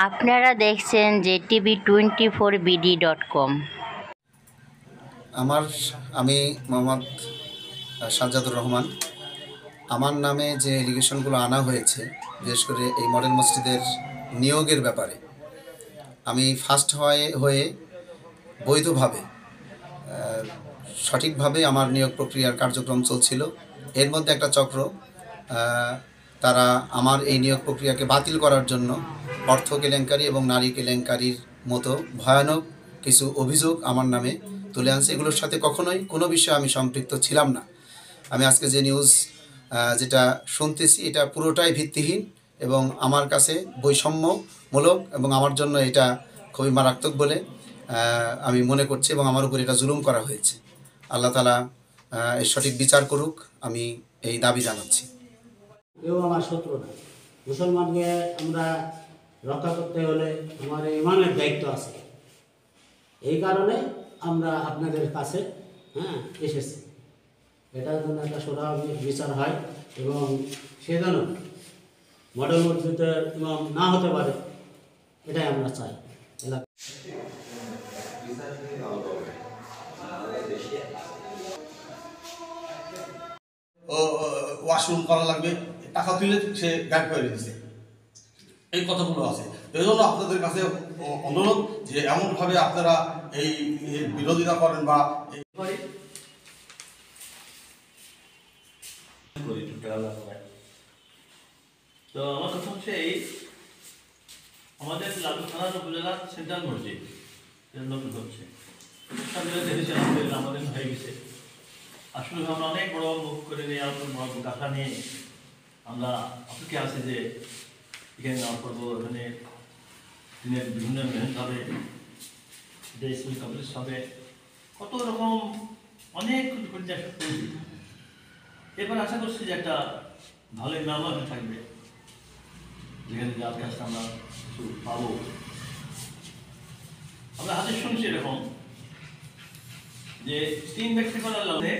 আপনারা দেখছেন jtv24bd.com। আমি মোহাম্মদ সাজ্জাদুর রহমান। আমার নামে যে এলিগেশনগুলো আনা হয়েছে, বিশেষ করে এই মডেল মসজিদের নিয়োগের ব্যাপারে, আমি ফার্স্ট হয়ে বৈধভাবে সঠিকভাবে আমার নিয়োগ প্রক্রিয়ার কার্যক্রম চলছিল। এর মধ্যে একটা চক্র, তারা আমার এই নিয়োগ প্রক্রিয়াকে বাতিল করার জন্য অর্থ কেলেঙ্কারি এবং নারী কেলেঙ্কারির মতো ভয়ানক কিছু অভিযোগ আমার নামে তুলে আনছে। এগুলোর সাথে কখনোই কোনো বিষয়ে আমি সম্পৃক্ত ছিলাম না। আমি আজকে যে নিউজ যেটা শুনতেছি, এটা পুরোটাই ভিত্তিহীন এবং আমার কাছে বৈষম্যমূলক, এবং আমার জন্য এটা খুবই মারাত্মক বলে আমি মনে করছি, এবং আমার উপর এটা জুলুম করা হয়েছে। আল্লাহ তাআলা এর সঠিক বিচার করুক, আমি এই দাবি জানাচ্ছি। কেউ আমার শত্রু না। মুসলমানকে আমরা রক্ষা করতে হলে আমার ইমানের দায়িত্ব আছে। এই কারণে আমরা আপনাদের কাছে এসেছি। এটার জন্য একটা সোজা বিচার হয় এবং সেজন্য মডেল মসজিদের ইমাম না হতে পারে, এটাই আমরা চাই। ওয়াশরুম করা লাগবে, টাকা তুলে সে গাইড করে দিচ্ছে, এই কথাগুলো আছে। এই জন্য আপনাদের কাছে অনুরোধ যে এমনভাবে আপনারা এই বিরোধিতা করেন বা তো আমার কথা হচ্ছে এই আমাদের লালু থানার উপজেলা সেন্ট্রাল মসজিদ নতুন হচ্ছে দেখেছি আমাদের হয়ে গেছে। আসলে আমরা অনেক বড় মুখ করে নিয়ে বড় গাথা নিয়ে আমরা অপেক্ষা আছে যে এখানে নেওয়ার পর্ব এখানে দিনের বিভিন্ন মেহনত হবে, যে স্কুল কমপ্লিট হবে, কত রকম অনেক কিছু করে করেছি। এবার আশা করছি যে একটা ভালো ইমাম থাকবে, যেখানে যার কাছে আমরা কিছু পাবো। আমরা হাতে শুনছি এরকম যে 3 ব্যক্তি করার লাভে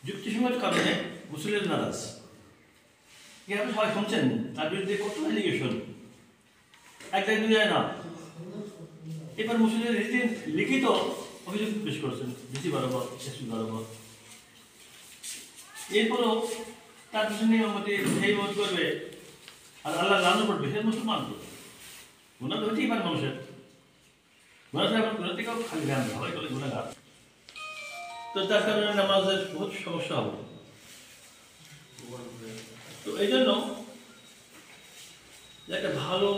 যুক্তিসঙ্গত কারণে মুসলিমের নারাজ। আপনি সবাই শুনছেন তার বিরুদ্ধে কত এলিগেশন, একটাই দুনিয়ায় না। এবার মুসলিমের লিখিত অভিযোগ পেশ করেছেন ডিসি বরাবর, এসপি বরাবর। এরপরও তার পিছনে এই মত করবে আর আল্লাহ লালন করবে, সে মুসলমান তো গুণা তো হতেই পারে মানুষের। গুণা থেকেও খালি জ্ঞান সবাই বলে গুণাগার। তো তার কারণে নামাজের বহুত সমস্যা হবে। তো এই জন্য একটা ভালো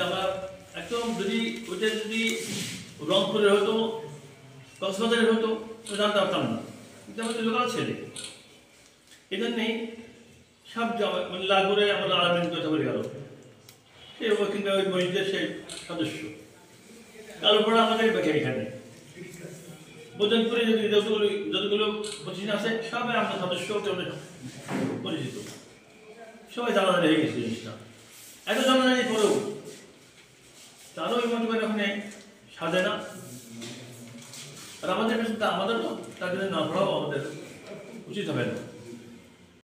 আমরা একদম যদি ওইটা যদি রংপুরের হতো, কক্সবাজারের হতো, জানতে পারতাম না, কিন্তু আমাদের লোকাল ছেলে। এই জন্যেই সব মানে লাগুরে আমরা আলামিন কথা বলে গেল, সে কিংবা ওই মসজিদের সেই সদস্য কালোপড়া আমাদের বেঁকে এখানে বোজনপুরে যদি যতগুলো প্রতিষ্ঠান আছে সবাই আমরা সদস্য পরিচিত, সবাই জানা হয়ে গেছে জিনিসটা। এত জানা জানি পরেও তারও এই মতো করে ওখানে সাজে না। আর আমাদের কাছে আমাদের তার জন্য না পড়াও আমাদের উচিত হবে না।